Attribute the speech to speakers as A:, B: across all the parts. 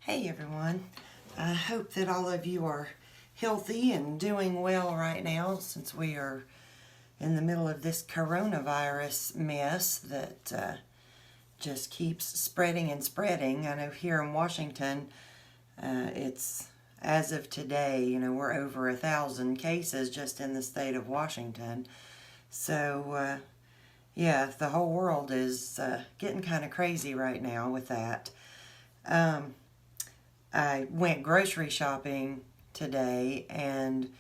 A: Hey everyone, I hope that all of you are healthy and doing well right now since we are in the middle of this coronavirus mess that just keeps spreading and spreading. I know here in Washington, it's as of today, we're over 1,000 cases just in the state of Washington. So, yeah, the whole world is getting kind of crazy right now with that. I went grocery shopping today, and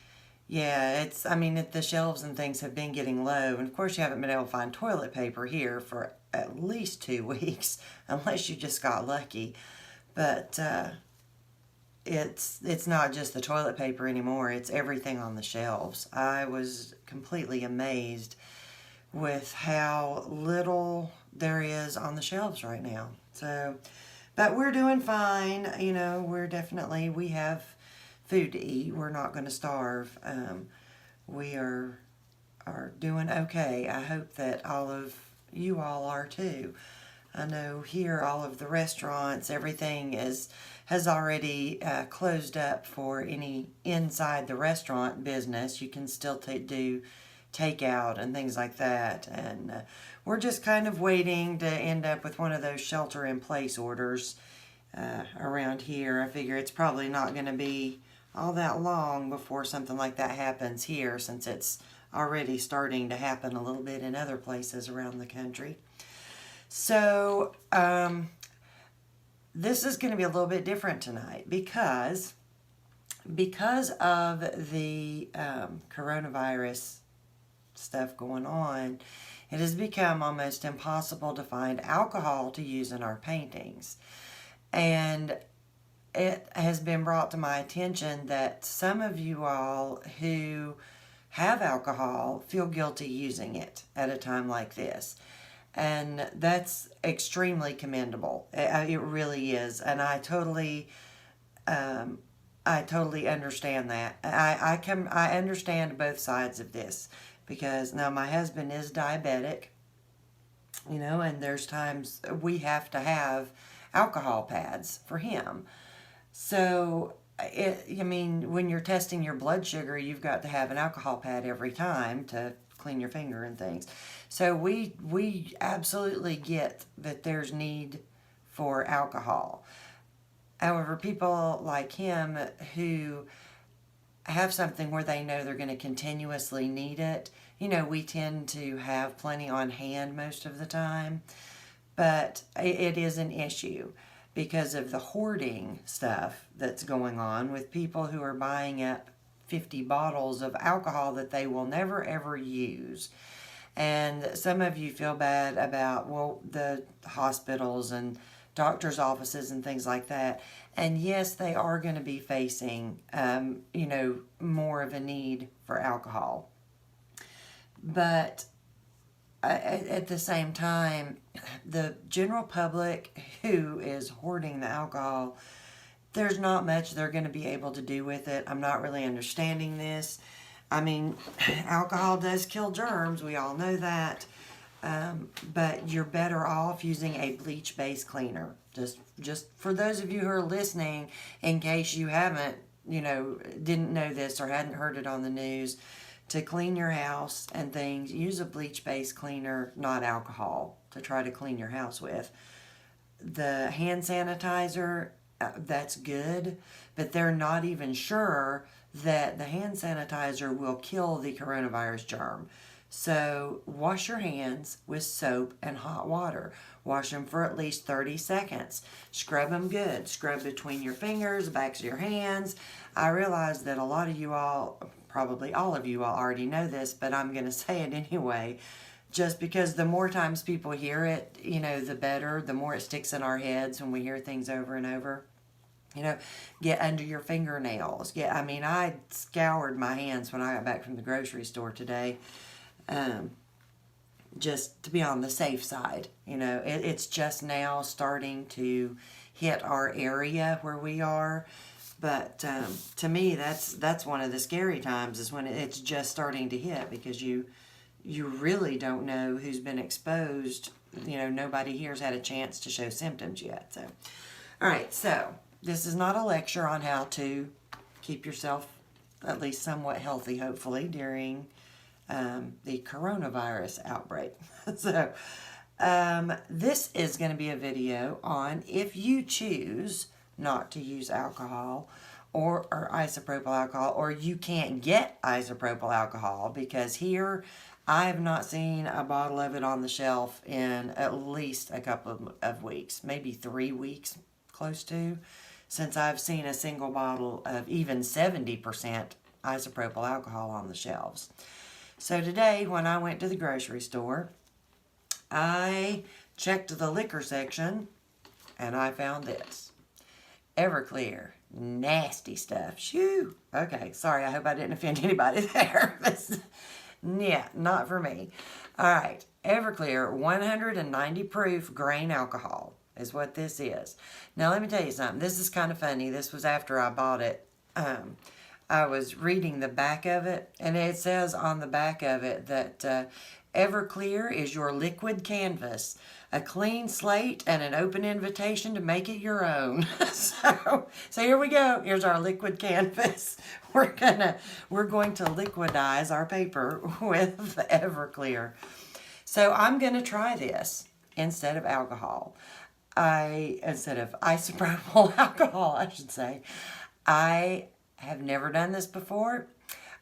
A: yeah, the shelves and things have been getting low. And of course, you haven't been able to find toilet paper here for at least 2 weeks, unless you just got lucky. But it's not just the toilet paper anymore, it's everything on the shelves. I was completely amazed with how little there is on the shelves right now. So, but we're doing fine. We have food to eat. We're not going to starve. We are doing okay. I hope that all of you all are too. I know here all of the restaurants, everything has already closed up for any inside the restaurant business. You can still do takeout and things like that, and we're just kind of waiting to end up with one of those shelter-in-place orders around here. I figure it's probably not going to be all that long before something like that happens here, since it's already starting to happen a little bit in other places around the country. So this is going to be a little bit different tonight because of the coronavirus stuff going on, it has become almost impossible to find alcohol to use in our paintings. And it has been brought to my attention that some of you all who have alcohol feel guilty using it at a time like this. And that's extremely commendable. It really is. And I totally understand that. I understand both sides of this, because now my husband is diabetic, and there's times we have to have alcohol pads for him. So, when you're testing your blood sugar, you've got to have an alcohol pad every time to clean your finger and things. So we absolutely get that there's need for alcohol. However, people like him who have something where they know they're going to continuously need it, we tend to have plenty on hand most of the time. But it is an issue because of the hoarding stuff that's going on with people who are buying up 50 bottles of alcohol that they will never ever use. And some of you feel bad about, the hospitals and doctor's offices and things like that. And yes, they are going to be facing, more of a need for alcohol. But at the same time, the general public who is hoarding the alcohol, there's not much they're going to be able to do with it. I'm not really understanding this. Alcohol does kill germs. We all know that. But you're better off using a bleach-based cleaner. Just for those of you who are listening, in case you haven't, didn't know this or hadn't heard it on the news, to clean your house and things, use a bleach-based cleaner, not alcohol, to try to clean your house with. The hand sanitizer, that's good, but they're not even sure that the hand sanitizer will kill the coronavirus germ. So wash your hands with soap and hot water. Wash them for at least 30 seconds. Scrub them good. Scrub between your fingers, the backs of your hands. I realize that a lot of you all, probably all of you all already know this, but I'm going to say it anyway. Just because the more times people hear it, the better, the more it sticks in our heads when we hear things over and over. Get under your fingernails. I scoured my hands when I got back from the grocery store today, just to be on the safe side. It's just now starting to hit our area where we are. But to me, that's one of the scary times, is when it's just starting to hit, because you really don't know who's been exposed. Nobody here's had a chance to show symptoms yet. So, all right, so this is not a lecture on how to keep yourself at least somewhat healthy, hopefully, during the coronavirus outbreak. So this is going to be a video on if you choose not to use alcohol or isopropyl alcohol, or you can't get isopropyl alcohol, because here I have not seen a bottle of it on the shelf in at least a couple of weeks, maybe 3 weeks, close to, since I've seen a single bottle of even 70% isopropyl alcohol on the shelves. So today, when I went to the grocery store, I checked the liquor section and I found this. Everclear. Nasty stuff. Shoo. Okay, sorry, I hope I didn't offend anybody there. Yeah, not for me. All right, Everclear 190 proof grain alcohol is what this is. Now, let me tell you something. This is kind of funny. This was after I bought it. I was reading the back of it, and it says on the back of it that Everclear is your liquid canvas, a clean slate and an open invitation to make it your own. So here we go. Here's our liquid canvas. We're going to liquidize our paper with Everclear. So I'm going to try this instead of alcohol. Instead of isopropyl alcohol, I should say. I have never done this before.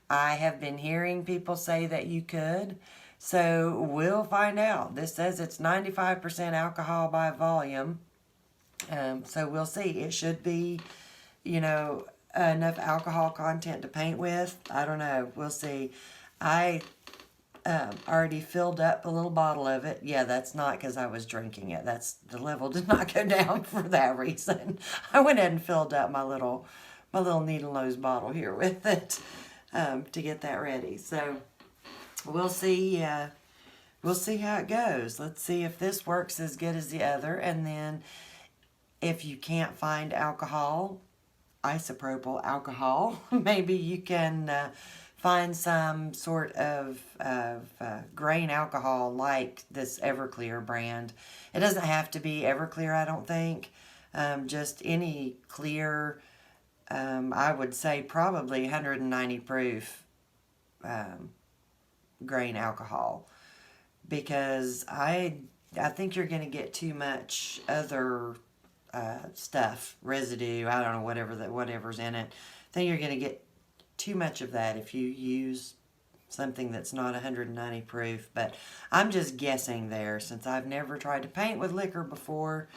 A: I have been hearing people say that you could. So we'll find out. This says it's 95% alcohol by volume. So we'll see. It should be, enough alcohol content to paint with. I don't know. We'll see. I already filled up a little bottle of it. Yeah, that's not because I was drinking it. The level did not go down for that reason. I went ahead and filled up my little needle nose bottle here with it to get that ready. So we'll see how it goes. Let's see if this works as good as the other. And then if you can't find alcohol, isopropyl alcohol, maybe you can find some sort of grain alcohol like this Everclear brand. It doesn't have to be Everclear, I don't think. Just any clear, I would say probably 190 proof grain alcohol, because I think you're going to get too much other stuff, residue, I don't know, whatever's in it. I think you're going to get too much of that if you use something that's not 190 proof, but I'm just guessing there since I've never tried to paint with liquor before.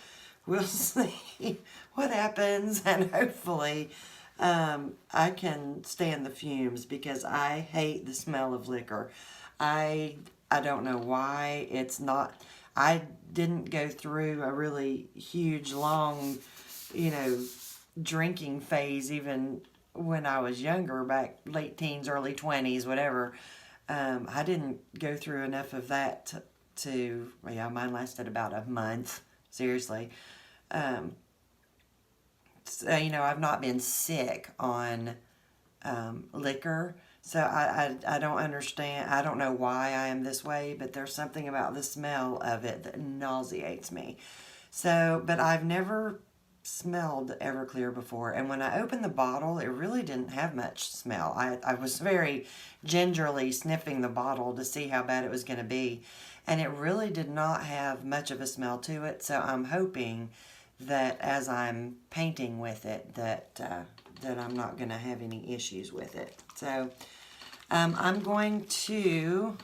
A: We'll see what happens, and hopefully I can stand the fumes, because I hate the smell of liquor. I don't know why it's not. I didn't go through a really huge, long, drinking phase even when I was younger, back late teens, early 20s, whatever. I didn't go through enough of that mine lasted about a month, seriously. So, I've not been sick on liquor, so I don't understand. I don't know why I am this way, but there's something about the smell of it that nauseates me. So, but I've never smelled Everclear before, and when I opened the bottle, it really didn't have much smell. I was very gingerly sniffing the bottle to see how bad it was going to be, and it really did not have much of a smell to it. So I'm hoping that as I'm painting with it, that I'm not going to have any issues with it. So I'm going to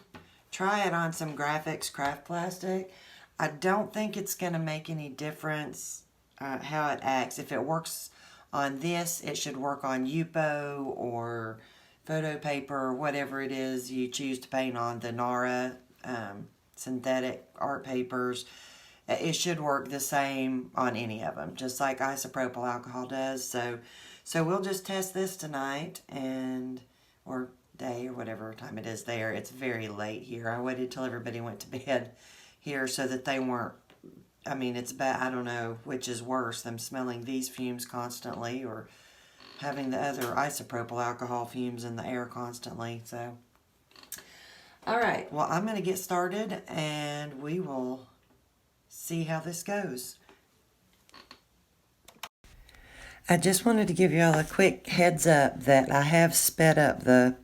A: try it on some Graphics craft plastic. I don't think it's going to make any difference how it acts. If it works on this, it should work on Yupo or photo paper or whatever it is you choose to paint on, the Nara synthetic art papers. It should work the same on any of them, just like isopropyl alcohol does. So we'll just test this tonight, or day, or whatever time it is there. It's very late here. I waited till everybody went to bed here so that they weren't, it's bad. I don't know which is worse, them smelling these fumes constantly or having the other isopropyl alcohol fumes in the air constantly. So, all right, well, I'm going to get started and we will see how this goes. I just wanted to give you all a quick heads up that I have sped up the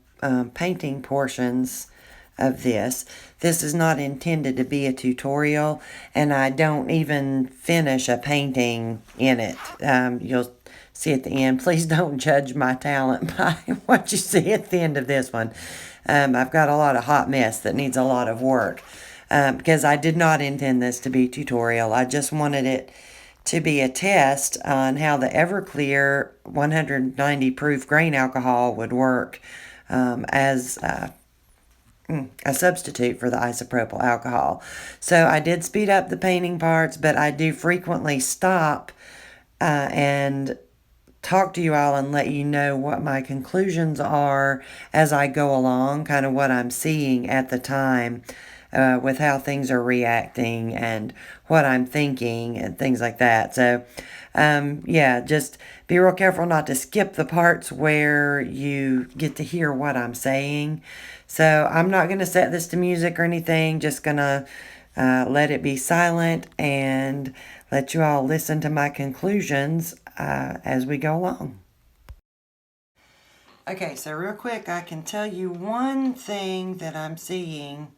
A: painting portions of this. This is not intended to be a tutorial, and I don't even finish a painting in it. You'll see at the end. Please don't judge my talent by what you see at the end of this one. I've got a lot of hot mess that needs a lot of work because I did not intend this to be tutorial. I just wanted it to be a test on how the Everclear 190 proof grain alcohol would work as a substitute for the isopropyl alcohol. So I did speed up the painting parts, but I do frequently stop and talk to you all and let you know what my conclusions are as I go along, kind of what I'm seeing at the time with how things are reacting and what I'm thinking and things like that. So, yeah, just be real careful not to skip the parts where you get to hear what I'm saying. So I'm not going to set this to music or anything, just going to let it be silent and let you all listen to my conclusions as we go along. Okay, so real quick, I can tell you one thing that I'm seeing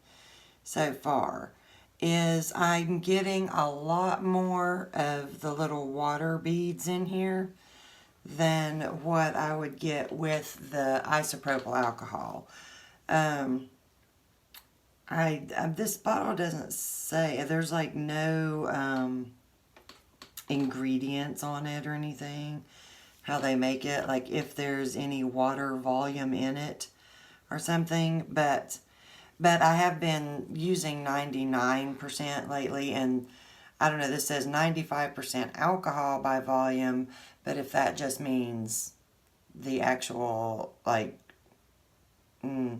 A: so far is I'm getting a lot more of the little water beads in here than what I would get with the isopropyl alcohol. This bottle doesn't say, there's like no ingredients on it or anything, how they make it, like if there's any water volume in it or something, but I have been using 99% lately, and I don't know, this says 95% alcohol by volume, but if that just means the actual, like, I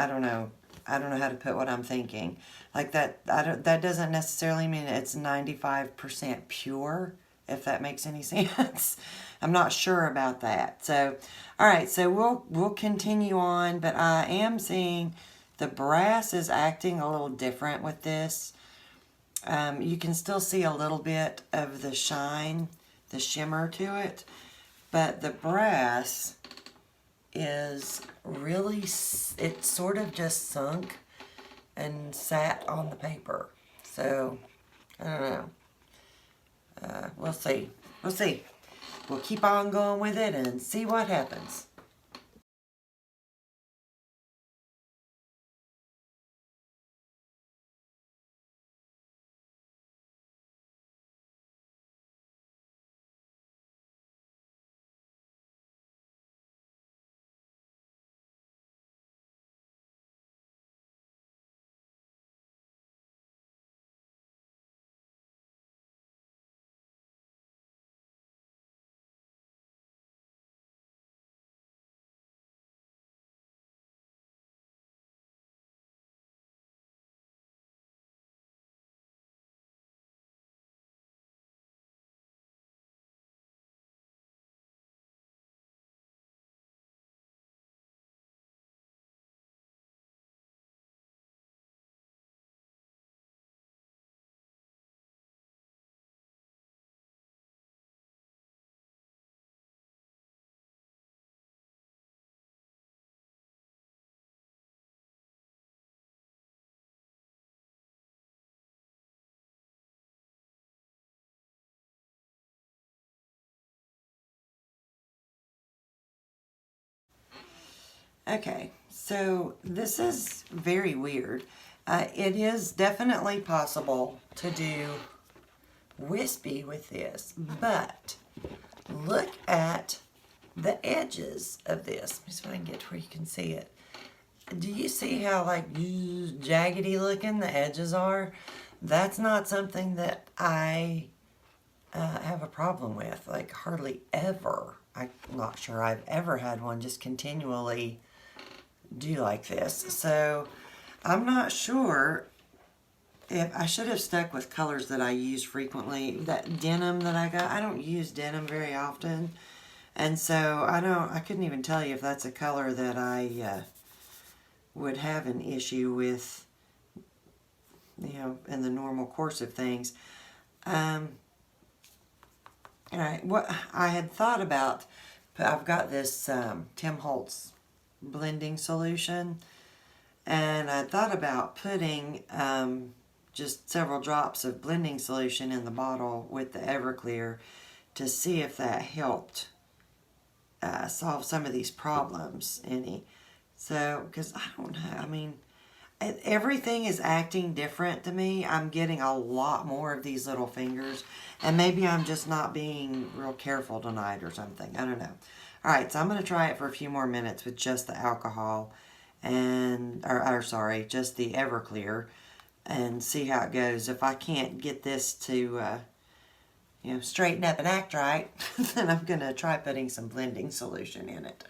A: don't know how to put what I'm thinking. Like that doesn't necessarily mean it's 95% pure, if that makes any sense. I'm not sure about that. So, all right, so we'll continue on, but I am seeing the brass is acting a little different with this. You can still see a little bit of the shine, the shimmer to it, but the brass is really, it sort of just sunk and sat on the paper. So, I don't know. We'll see. We'll see. We'll keep on going with it and see what happens. Okay, so this is very weird. It is definitely possible to do wispy with this, but look at the edges of this. Let me see if I can get to where you can see it. Do you see how like jaggedy looking the edges are? That's not something that I have a problem with, like hardly ever. I'm not sure I've ever had one just continually do like this. So I'm not sure if I should have stuck with colors that I use frequently. That denim that I got, I don't use denim very often. And so I couldn't even tell you if that's a color that I would have an issue with, you know, in the normal course of things. All right, what I had thought about, I've got this Tim Holtz blending solution, and I thought about putting just several drops of blending solution in the bottle with the Everclear to see if that helped solve some of these problems any. So, because I don't know, I mean, everything is acting different to me. I'm getting a lot more of these little fingers, and maybe I'm just not being real careful tonight or something. I don't know. All right, so I'm going to try it for a few more minutes with just the alcohol and, or sorry, just the Everclear, and see how it goes. If I can't get this to, straighten up and act right, then I'm going to try putting some blending solution in it.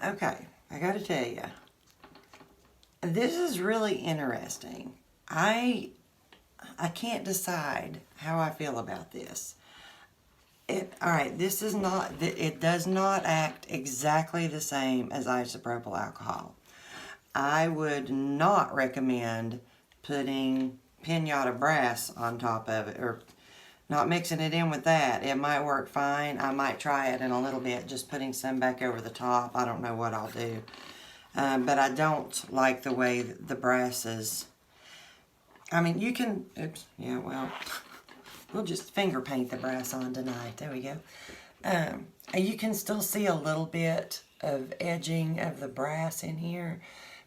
A: Okay, I got to tell you, this is really interesting. I can't decide how I feel about this. All right, this is not, it does not act exactly the same as isopropyl alcohol. I would not recommend putting pinata brass on top of it, or not mixing it in with that. It might work fine. I might try it in a little bit, just putting some back over the top. I don't know what I'll do. But I don't like the way the brass is. I mean, you can, oops, yeah, well, we'll just finger paint the brass on tonight. There we go. You can still see a little bit of edging of the brass in here,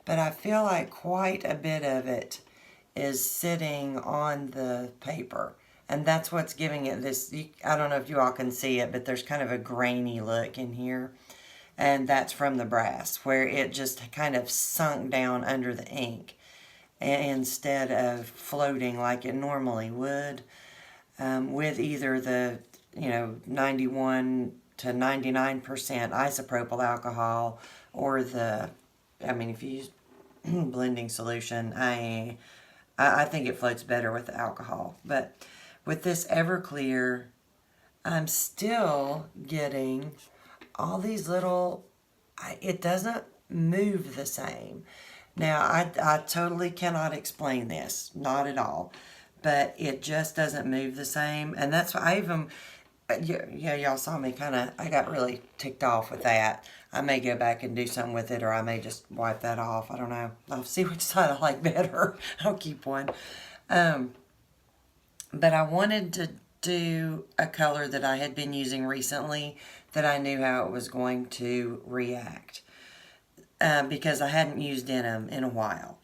A: but I feel like quite a bit of it is sitting on the paper. And that's what's giving it this, I don't know if you all can see it, but there's kind of a grainy look in here. And that's from the brass, where it just kind of sunk down under the ink instead of floating like it normally would, with either the 91 to 99% isopropyl alcohol or the, if you use blending solution, I think it floats better with the alcohol. But with this Everclear, I'm still getting all these little, it doesn't move the same. Now, I totally cannot explain this, not at all, but it just doesn't move the same. And that's why I even, yeah, y'all saw me I got really ticked off with that. I may go back and do something with it, or I may just wipe that off. I don't know. I'll see which side I like better. I'll keep one. But I wanted to do a color that I had been using recently that I knew how it was going to react. Because I hadn't used denim in a while.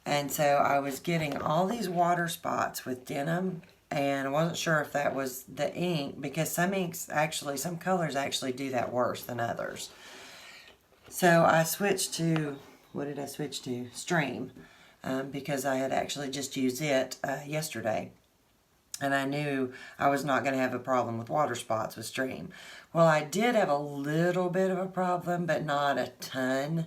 A: And so I was getting all these water spots with denim, and I wasn't sure if that was the ink, because some colors actually do that worse than others. So I switched to, what did I switch to? Stream, because I had actually just used it yesterday. And I knew I was not going to have a problem with water spots with Stream. Well, I did have a little bit of a problem, but not a ton.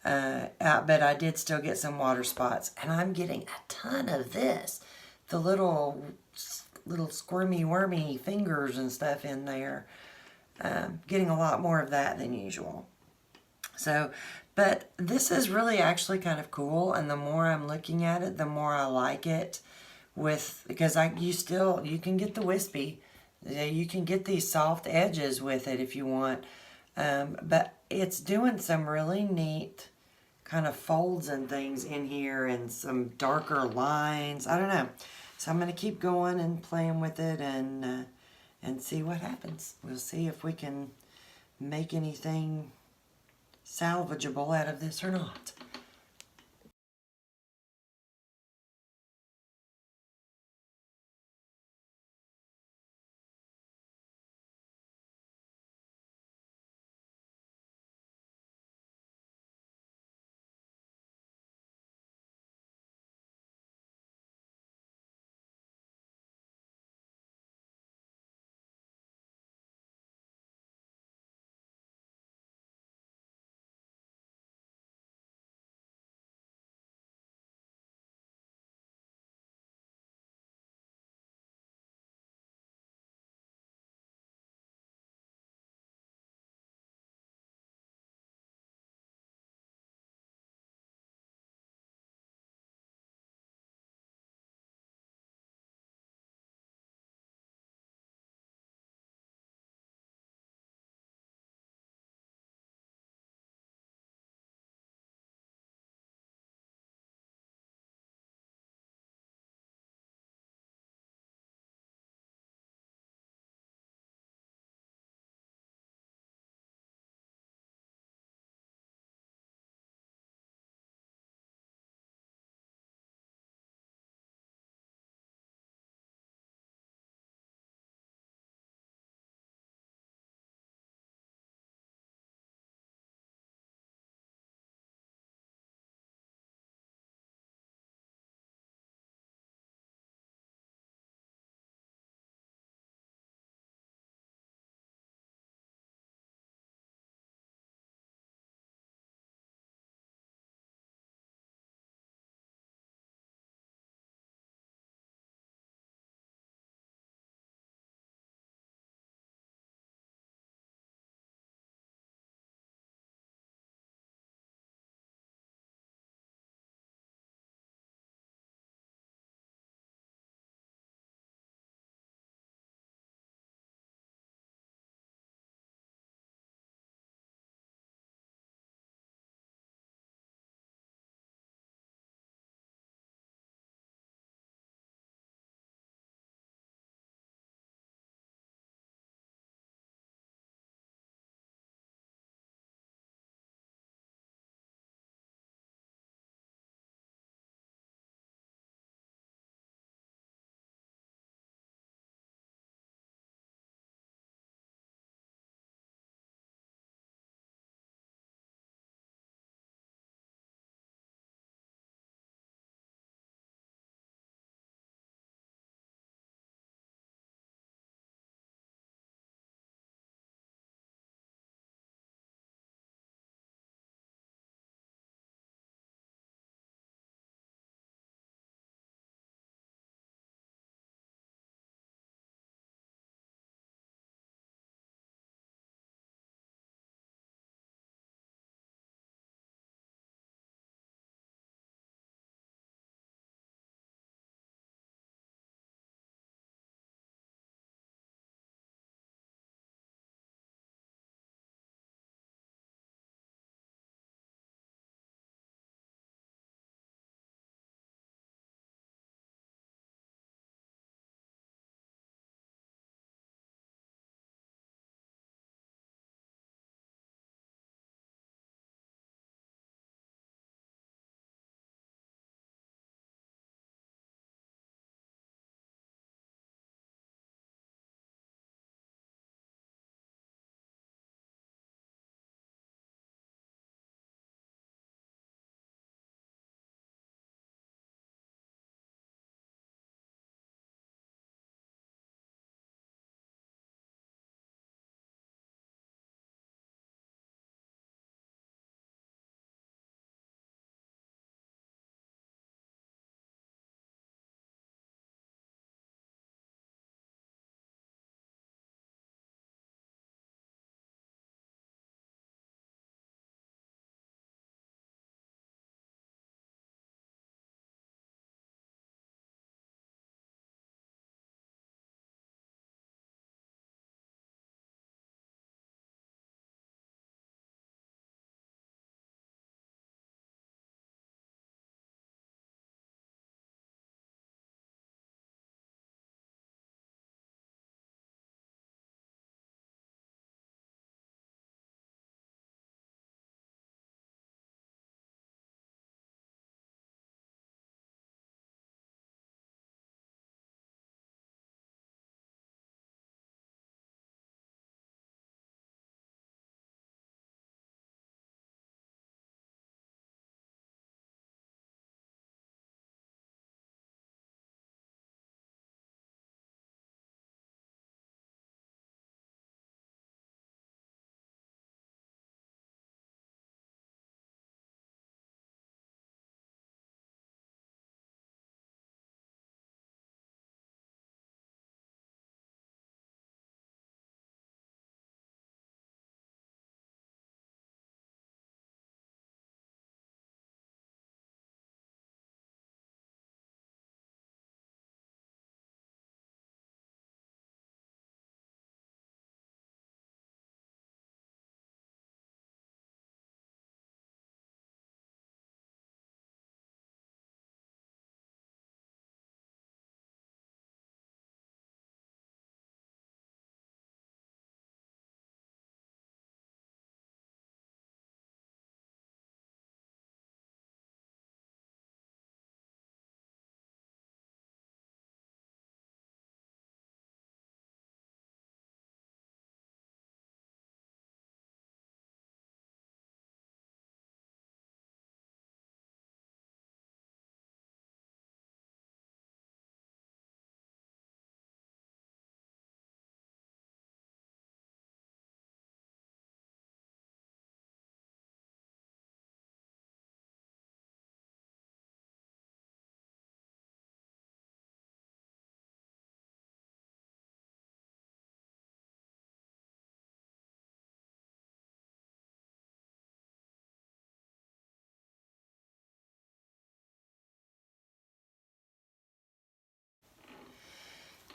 A: But I did still get some spots. And I'm getting a ton of this. The little squirmy, wormy fingers and stuff in there. Getting a lot more of that than usual. So, but this is really actually kind of cool. And the more I'm looking at it, the more I like it. Because you can get the wispy, you can get these soft edges with it if you want, but it's doing some really neat kind of folds and things in here and some darker lines. I don't know, so I'm going to keep going and playing with it and see what happens. We'll see if we can make anything salvageable out of this or not.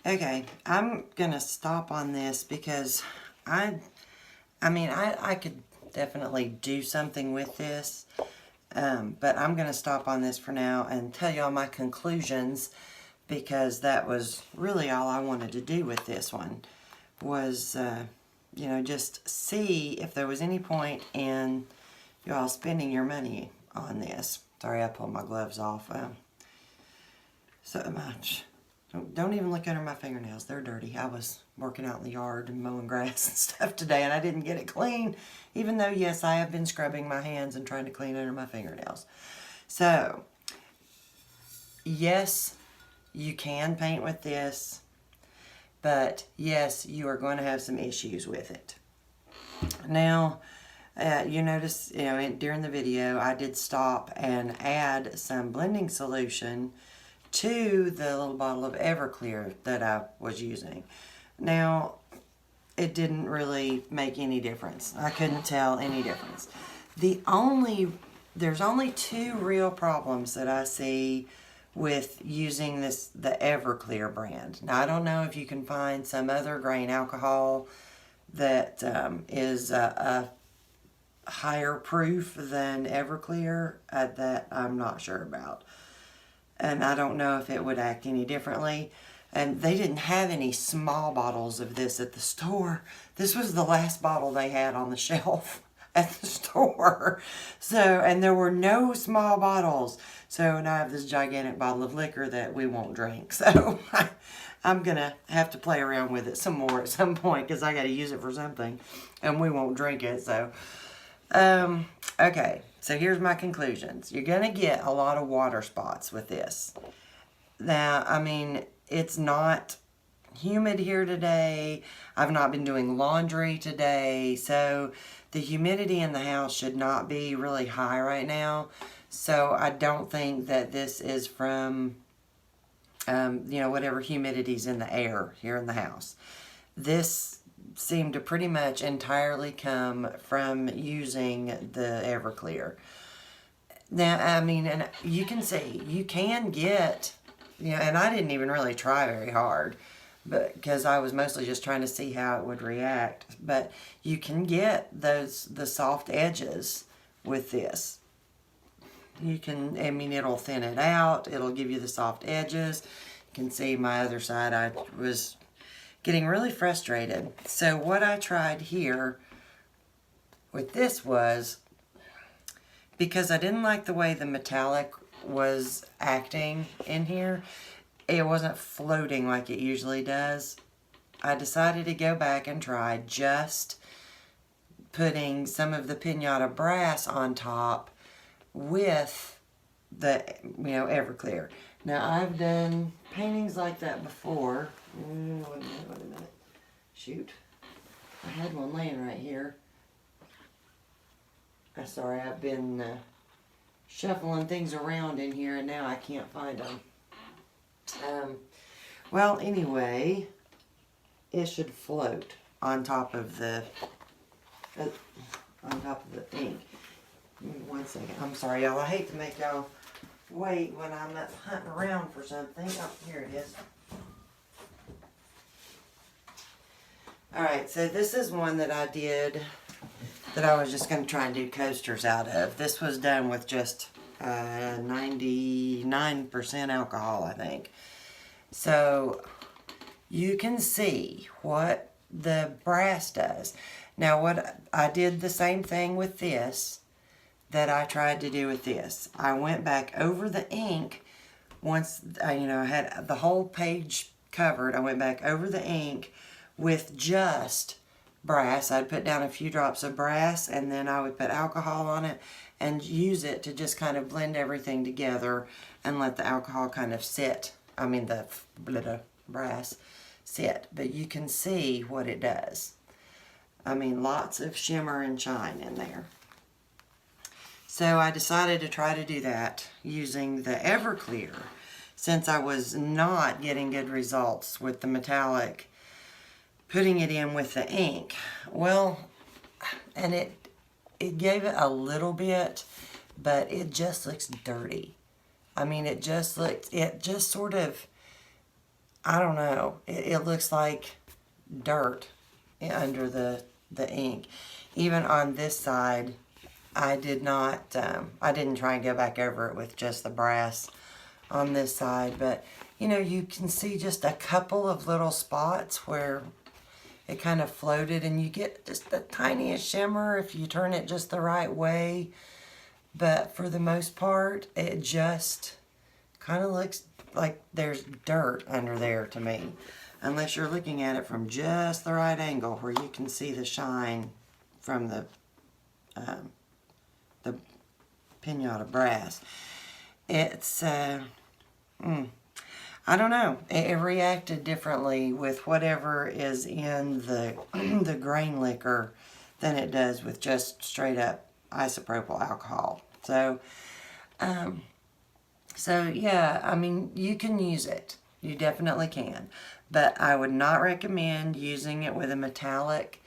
A: Okay, I'm going to stop on this because I mean, I could definitely do something with this, but I'm going to stop on this for now and tell you all my conclusions, because that was really all I wanted to do with this one, was, you know, just see if there was any point in you all spending your money on this. Sorry, I pulled my gloves off so much. Don't even look under my fingernails. They're dirty. I was working out in the yard and mowing grass and stuff today, and I didn't get it clean, even though, yes, I have been scrubbing my hands and trying to clean under my fingernails. So, yes, you can paint with this, but yes, you are going to have some issues with it. Now, you notice, you know, during the video, I did stop and add some blending solution to the little bottle of Everclear that I was using. Now, it didn't really make any difference. I couldn't tell any difference. There's only two real problems that I see with using the Everclear brand. Now, I don't know if you can find some other grain alcohol that is a higher proof than Everclear, that I'm not sure about. And I don't know if it would act any differently. And they didn't have any small bottles of this at the store. This was the last bottle they had on the shelf at the store. So, and there were no small bottles. So now I have this gigantic bottle of liquor that we won't drink. So I'm going to have to play around with it some more at some point, because I got to use it for something. And we won't drink it. So, okay. So here's my conclusions. You're going to get a lot of water spots with this. Now, I mean, it's not humid here today. I've not been doing laundry today. So the humidity in the house should not be really high right now. So I don't think that this is from, you know, whatever humidity's in the air here in the house. This seemed to pretty much entirely come from using the Everclear. Now, I mean, and you can see, you can get, you know, and I didn't even really try very hard, but because I was mostly just trying to see how it would react. But you can get the soft edges with this. You can, I mean, it'll thin it out. It'll give you the soft edges. You can see my other side, I was getting really frustrated. So what I tried here with this was, because I didn't like the way the metallic was acting in here, it wasn't floating like it usually does. I decided to go back and try just putting some of the pinata brass on top with the, you know, Everclear. Now, I've done paintings like that before. Wait a minute. Shoot. I had one laying right here. I'm sorry, I've been shuffling things around in here and now I can't find them. Well, anyway, it should float on top of the ink. Give me 1 second. I'm sorry, y'all. I hate to make y'all wait when I'm up hunting around for something. Oh, here it is. Alright, so this is one that I did that I was just going to try and do coasters out of. This was done with just 99% alcohol, I think. So you can see what the brass does. Now, what I did the same thing with this that I tried to do with this. I went back over the ink once, you know, I had the whole page covered. I went back over the ink with just brass. I'd put down a few drops of brass and then I would put alcohol on it and use it to just kind of blend everything together and let the alcohol kind of sit. I mean, the brass sit. But you can see what it does. I mean, lots of shimmer and shine in there. So I decided to try to do that using the Everclear, since I was not getting good results with the metallic, putting it in with the ink. Well, and it gave it a little bit, but it just looks dirty. I mean, it just sort of, I don't know. It looks like dirt under the ink. Even on this side, I did not, I didn't try and go back over it with just the brass on this side, but you know, you can see just a couple of little spots where it kind of floated, and you get just the tiniest shimmer if you turn it just the right way. But for the most part, it just kind of looks like there's dirt under there to me. Unless you're looking at it from just the right angle where you can see the shine from the pinata brass. It's, I don't know. It reacted differently with whatever is in the, the grain liquor than it does with just straight up isopropyl alcohol. So, yeah, I mean, you can use it. You definitely can. But I would not recommend using it with a metallic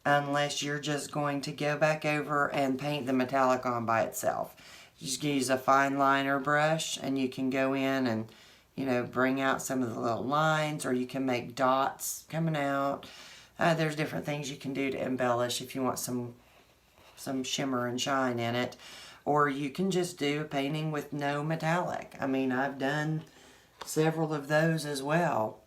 A: unless you're just going to go back over and paint the metallic on by itself. You just use a fine liner brush, and you can go in and, you know, bring out some of the little lines, or you can make dots coming out. There's different things you can do to embellish if you want some shimmer and shine in it. Or you can just do a painting with no metallic. I mean, I've done several of those as well.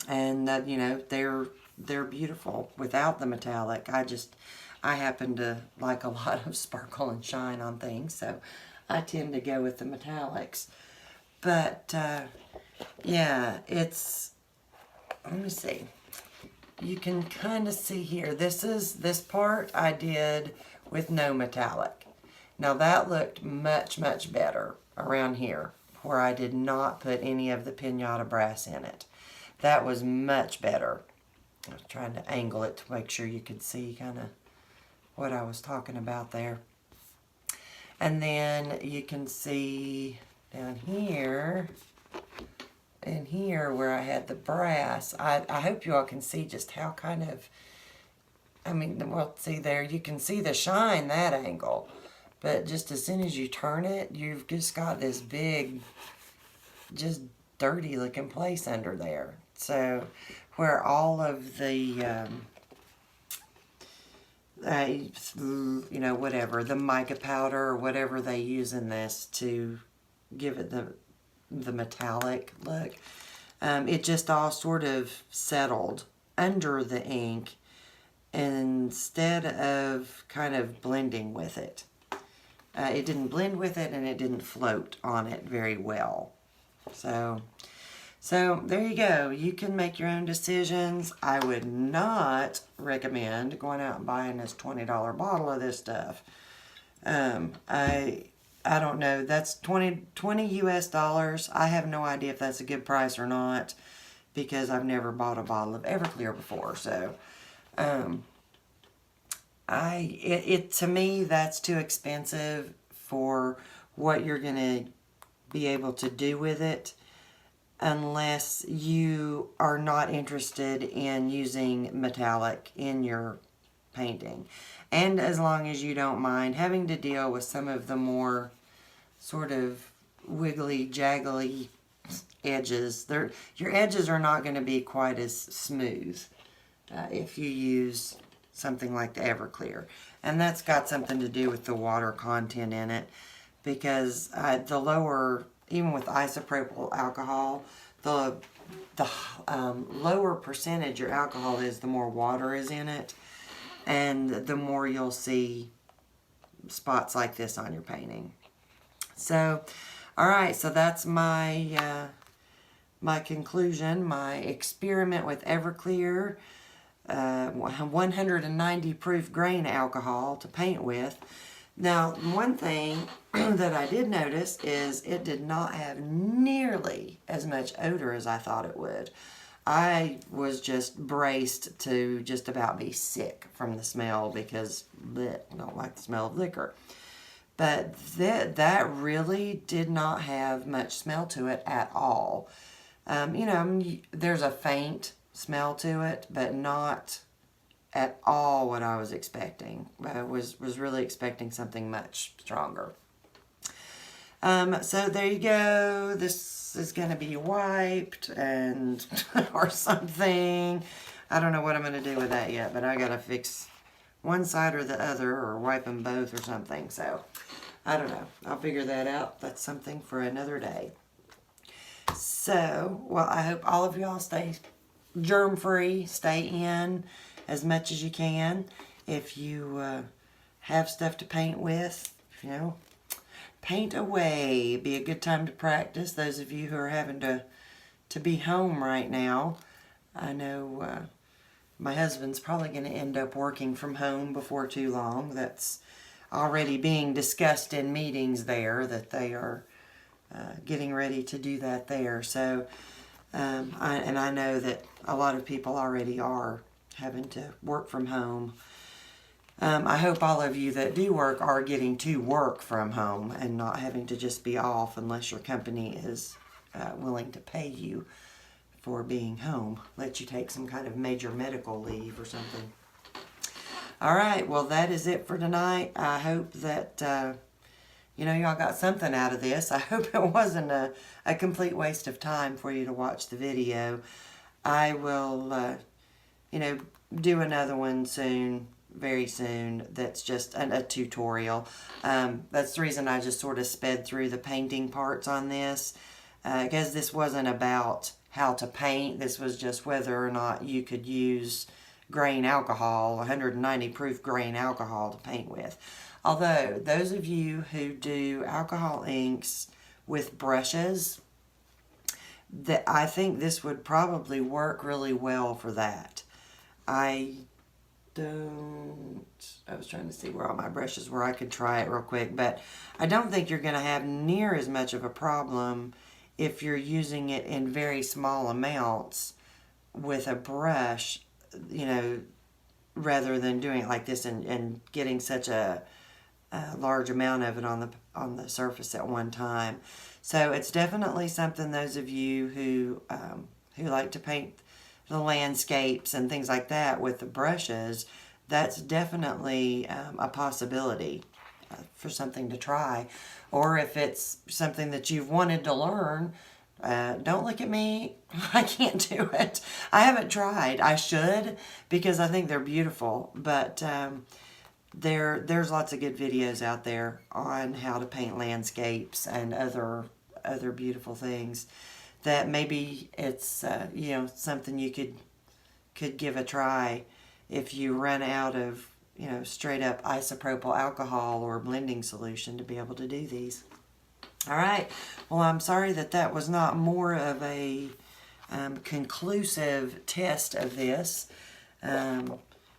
A: And, you know, they're beautiful without the metallic. I happen to like a lot of sparkle and shine on things, so I tend to go with the metallics. But, yeah, it's, let me see. You can kind of see here, this part I did with no metallic. Now that looked much, much better around here, where I did not put any of the pinata brass in it. That was much better. I was trying to angle it to make sure you could see kind of what I was talking about there. And then you can see down here, and here where I had the brass, I hope you all can see just how kind of, I mean, well, see there, you can see the shine that angle. But just as soon as you turn it, you've just got this big, just dirty looking place under there. So where all of the, you know, whatever, the mica powder or whatever they use in this to give it the metallic look, it just all sort of settled under the ink instead of kind of blending with it. It didn't blend with it, and it didn't float on it very well. So there you go. You can make your own decisions. I would not recommend going out and buying this $20 bottle of this stuff. I don't know. That's 20 US dollars. I have no idea if that's a good price or not, because I've never bought a bottle of Everclear before. So, to me, that's too expensive for what you're going to be able to do with it, unless you are not interested in using metallic in your painting. And as long as you don't mind having to deal with some of the more sort of wiggly, jaggly edges. Your edges are not going to be quite as smooth if you use something like the Everclear. And that's got something to do with the water content in it, because the lower, even with isopropyl alcohol, the lower percentage your alcohol is, the more water is in it, and the more you'll see spots like this on your painting. So, all right, so that's my my conclusion, my experiment with Everclear. 190 proof grain alcohol to paint with. Now, one thing that I did notice is it did not have nearly as much odor as I thought it would. I was just braced to just about be sick from the smell, because I don't like the smell of liquor. But that really did not have much smell to it at all. You know, there's a faint smell to it, but not at all what I was expecting. I was really expecting something much stronger. So there you go. This this is going to be wiped and or something. I don't know what I'm going to do with that yet, but I got to fix one side or the other or wipe them both or something. So I don't know. I'll figure that out. That's something for another day. So, well, I hope all of y'all stay germ-free, stay in as much as you can. If you have stuff to paint with, you know, paint away. Be a good time to practice. Those of you who are having to be home right now, I know my husband's probably going to end up working from home before too long. That's already being discussed in meetings there, that they are getting ready to do that there. So, I know that a lot of people already are having to work from home. I hope all of you that do work are getting to work from home and not having to just be off unless your company is willing to pay you for being home. Let you take some kind of major medical leave or something. All right, well, that is it for tonight. I hope that, you know, y'all got something out of this. I hope it wasn't a complete waste of time for you to watch the video. I will, you know, do another one soon, very soon. That's just a tutorial. That's the reason I just sort of sped through the painting parts on this, because this wasn't about how to paint. This was just whether or not you could use grain alcohol, 190 proof grain alcohol to paint with. Although, those of you who do alcohol inks with brushes, that I think this would probably work really well for that. I was trying to see where all my brushes were. I could try it real quick, but I don't think you're going to have near as much of a problem if you're using it in very small amounts with a brush, you know, rather than doing it like this and getting such a large amount of it on the surface at one time. So it's definitely something, those of you who like to paint the landscapes and things like that with the brushes, that's definitely a possibility for something to try. Or if it's something that you've wanted to learn, don't look at me. I can't do it. I haven't tried. I should, because I think they're beautiful. But there's lots of good videos out there on how to paint landscapes and other beautiful things that maybe it's you know, something you could give a try if you run out of, you know, straight up isopropyl alcohol or blending solution to be able to do these. All right. Well, I'm sorry that was not more of a conclusive test of this.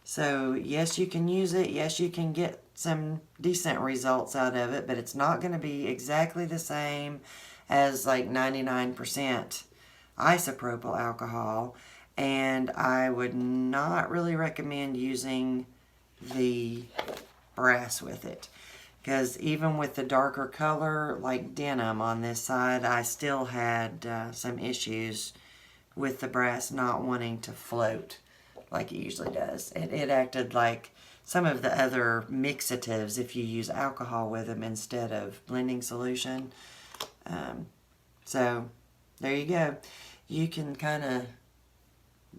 A: So, yes, you can use it. Yes, you can get some decent results out of it, but it's not going to be exactly the same as like 99% isopropyl alcohol. And I would not really recommend using the brass with it, because even with the darker color like denim on this side, I still had some issues with the brass not wanting to float like it usually does. It acted like some of the other mixatives if you use alcohol with them instead of blending solution. So there you go. You can kind of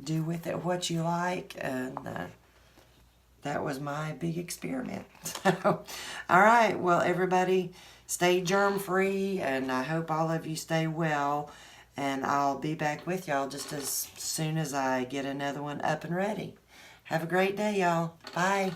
A: do with it what you like, and that was my big experiment. So, all right, well, everybody, stay germ-free, and I hope all of you stay well, and I'll be back with y'all just as soon as I get another one up and ready. Have a great day, y'all. Bye.